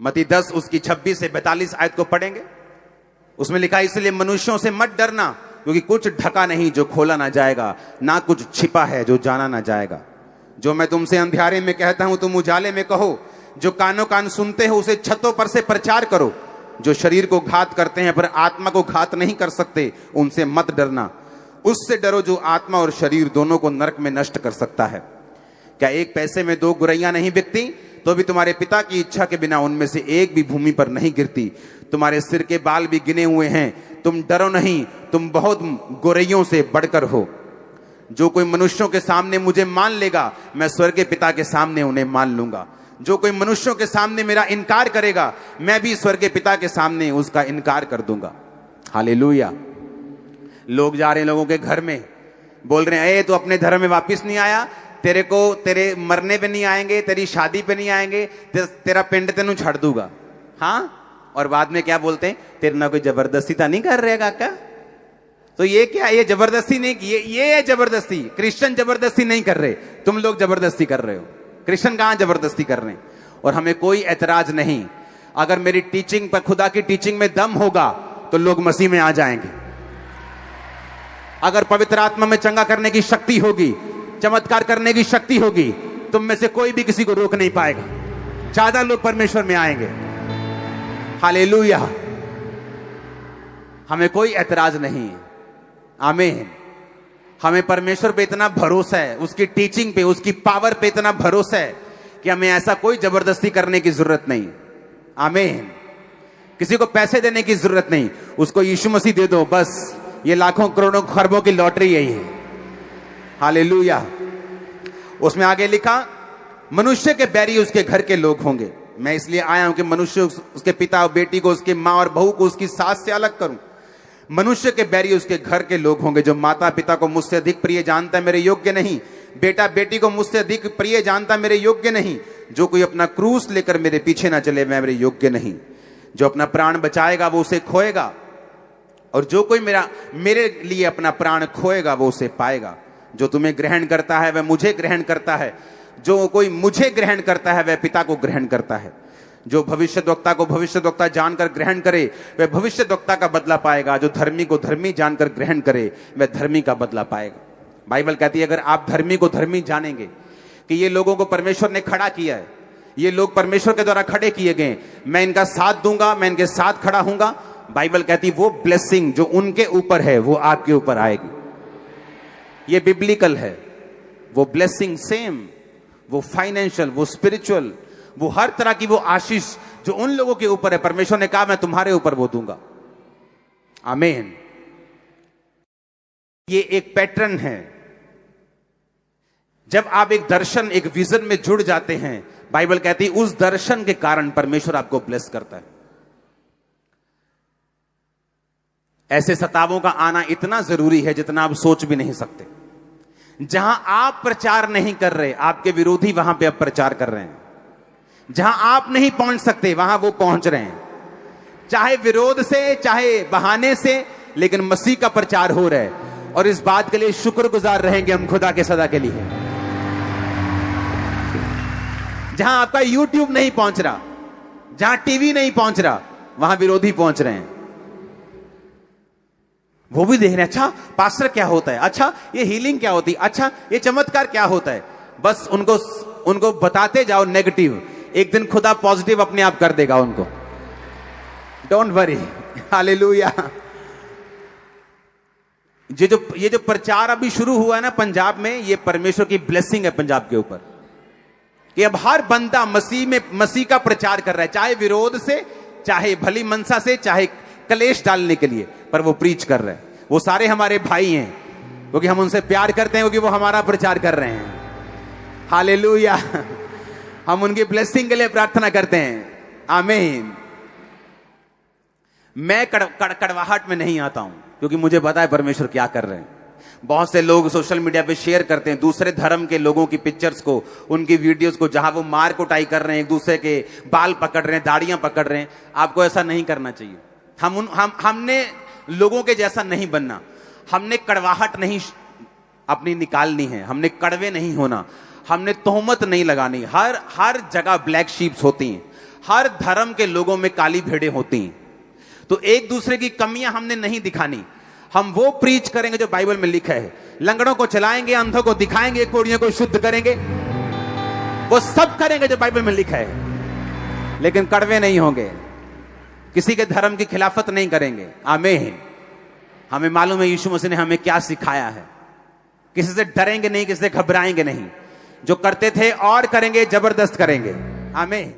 मत्ती 10 उसकी 26 से 42 आयत को पढ़ेंगे। उसमें लिखा है, इसलिए मनुष्यों से मत डरना, क्योंकि कुछ ढका नहीं जो खोला ना जाएगा, ना कुछ छिपा है जो जाना ना जाएगा। जो मैं तुमसे अंधियारे में कहता हूं तुम उजाले में कहो, जो कानों कान सुनते हो उसे छतों पर से प्रचार करो। जो शरीर को घात करते हैं पर आत्मा को घात नहीं कर सकते, उनसे मत डरना। उससे डरो जो आत्मा और शरीर दोनों को नरक में नष्ट कर सकता है। क्या एक पैसे में 2 गुरैया नहीं बिकती? तो भी तुम्हारे पिता की इच्छा के बिना उनमें से एक भी भूमि पर नहीं गिरती। तुम्हारे सिर के बाल भी गिने हुए हैं, तुम डरो नहीं, तुम बहुत गुरैयों से बढ़कर हो। जो कोई मनुष्यों के सामने मुझे मान लेगा, मैं स्वर्ग के पिता के सामने उन्हें मान लूंगा। जो कोई मनुष्यों के सामने मेरा इनकार करेगा, मैं भी स्वर्ग के पिता के सामने उसका इनकार कर दूंगा। हालेलुया। लोग जा रहे हैं लोगों के घर में, बोल रहे हैं, ए तू अपने धर्म में वापिस नहीं आया, तेरे को तेरे मरने पे नहीं आएंगे, तेरी शादी पे नहीं आएंगे, तेरा पिंड तेनू छड़ दूंगा। हाँ, और बाद में क्या बोलते हैं, तेरे ना कोई जबरदस्ती तो नहीं कर रहे काका। तो ये क्या, ये जबरदस्ती नहीं की, ये जबरदस्ती। क्रिश्चियन जबरदस्ती नहीं कर रहे, तुम लोग जबरदस्ती कर रहे हो। क्रिश्चियन कहां जबरदस्ती कर रहे हैं? और हमें कोई ऐतराज नहीं। अगर मेरी टीचिंग पर, खुदा की टीचिंग में दम होगा तो लोग मसीह में आ जाएंगे। अगर पवित्र आत्मा में चंगा करने की शक्ति होगी, चमत्कार करने की शक्ति होगी, तुम में से कोई भी किसी को रोक नहीं पाएगा। ज्यादा लोग परमेश्वर में आएंगे। हालेलुया। हमें कोई ऐतराज नहीं है। आमीन। हमें परमेश्वर पे इतना भरोसा है, उसकी टीचिंग पे, उसकी पावर पे इतना भरोसा है कि हमें ऐसा कोई जबरदस्ती करने की जरूरत नहीं। आमीन। किसी को पैसे देने की जरूरत नहीं, उसको यीशु मसीह दे दो बस। ये लाखों करोड़ों खरबों की लॉटरी यही है। हालेलुया। उसमें आगे लिखा, मनुष्य के बैरी उसके घर के लोग होंगे। मैं इसलिए आया हूं कि मनुष्य उसके पिता और बेटी को, उसके मां और बहू को उसकी सास से अलग करूं। मनुष्य के बैरी उसके घर के लोग होंगे। जो माता पिता को मुझसे अधिक प्रिय जानता है मेरे योग्य नहीं, बेटा बेटी को मुझसे अधिक प्रिय जानता मेरे योग्य नहीं। जो कोई अपना क्रूस लेकर मेरे पीछे ना चले, मैं मेरे योग्य नहीं। जो अपना प्राण बचाएगा वो उसे खोएगा, और जो कोई मेरे लिए अपना प्राण खोएगा वो उसे पाएगा। जो तुम्हें ग्रहण करता है वह मुझे ग्रहण करता है, जो कोई मुझे ग्रहण करता है वह पिता को ग्रहण करता है। जो भविष्यद्वक्ता को भविष्यद्वक्ता जानकर ग्रहण करे वह भविष्यद्वक्ता का बदला पाएगा। जो धर्मी को धर्मी जानकर ग्रहण करे वह धर्मी का बदला पाएगा। बाइबल कहती है, अगर आप धर्मी को धर्मी जानेंगे कि ये लोगों को परमेश्वर ने खड़ा किया है, ये लोग परमेश्वर के द्वारा खड़े किए गए, मैं इनका साथ दूंगा, मैं इनके साथ खड़ा हूंगा। बाइबल कहती है वो ब्लेसिंग जो उनके ऊपर है वो आपके ऊपर आएगी। ये बिब्लिकल है। वो ब्लेसिंग सेम, वो फाइनेंशियल, वो स्पिरिचुअल, वो हर तरह की वो आशीष जो उन लोगों के ऊपर है, परमेश्वर ने कहा मैं तुम्हारे ऊपर वो दूंगा। आमीन। ये एक पैटर्न है। जब आप एक दर्शन, एक विजन में जुड़ जाते हैं, बाइबल कहती है उस दर्शन के कारण परमेश्वर आपको ब्लेस करता है। ऐसे सतावों का आना इतना जरूरी है जितना आप सोच भी नहीं सकते। जहां आप प्रचार नहीं कर रहे, आपके विरोधी वहां पे अब प्रचार कर रहे हैं। जहां आप नहीं पहुंच सकते वहां वो पहुंच रहे हैं, चाहे विरोध से, चाहे बहाने से, लेकिन मसीह का प्रचार हो रहा है। और इस बात के लिए शुक्रगुजार रहेंगे हम खुदा के सदा के लिए। जहां आपका YouTube नहीं पहुंच रहा, जहां टीवी नहीं पहुंच रहा, वहां विरोधी पहुंच रहे हैं। वो भी देख रहे हैं, अच्छा पास्टर क्या होता है, अच्छा ये हीलिंग क्या होती है, अच्छा ये चमत्कार क्या होता है। बस उनको बताते जाओ नेगेटिव, एक दिन खुदा पॉजिटिव अपने आप कर देगा उनको। Don't worry. हालेलुया। ये जो प्रचार अभी शुरू हुआ है ना पंजाब में, ये परमेश्वर की ब्लेसिंग है पंजाब के ऊपर, कि अब हर बंदा मसीह का प्रचार कर रहा है, चाहे विरोध से, चाहे भली मनसा से, चाहे कलेश डालने के लिए, पर वो प्रीच कर रहे हैं। वो सारे हमारे भाई हैं, क्योंकि हम उनसे प्यार करते हैं, क्योंकि वो हमारा प्रचार कर रहे हैं। हालेलुया। हम उनकी ब्लेसिंग के लिए प्रार्थना करते हैं। आमीन। मैं कड़वाहट में नहीं आता हूं, क्योंकि मुझे पता है परमेश्वर क्या कर रहे हैं। बहुत से लोग सोशल मीडिया पे शेयर करते हैं दूसरे धर्म के लोगों की पिक्चर्स को, उनकी वीडियोस को, जहां वो मार कुटाई कर रहे हैं, एक दूसरे के बाल पकड़ रहे हैं, दाढ़ियां पकड़ रहे हैं। आपको ऐसा नहीं करना चाहिए। हमने लोगों के जैसा नहीं बनना, हमने कड़वाहट नहीं अपनी निकालनी है, हमने कड़वे नहीं होना, हमने तोहमत नहीं लगानी। हर जगह ब्लैक शीप्स होती हैं, हर धर्म के लोगों में काली भेड़ें होती हैं। तो एक दूसरे की कमियां हमने नहीं दिखानी, हम वो प्रीच करेंगे जो बाइबल में लिखा है। लंगड़ों को चलाएंगे, अंधों को दिखाएंगे, कोढ़ियों को शुद्ध करेंगे, वो सब करेंगे जो बाइबल में लिखा है, लेकिन कड़वे नहीं होंगे, किसी के धर्म की खिलाफत नहीं करेंगे। आमीन। हमें मालूम है यीशु मसीह ने हमें क्या सिखाया है। किसी से डरेंगे नहीं, किसी से घबराएंगे नहीं, जो करते थे और करेंगे, जबरदस्त करेंगे। आमीन।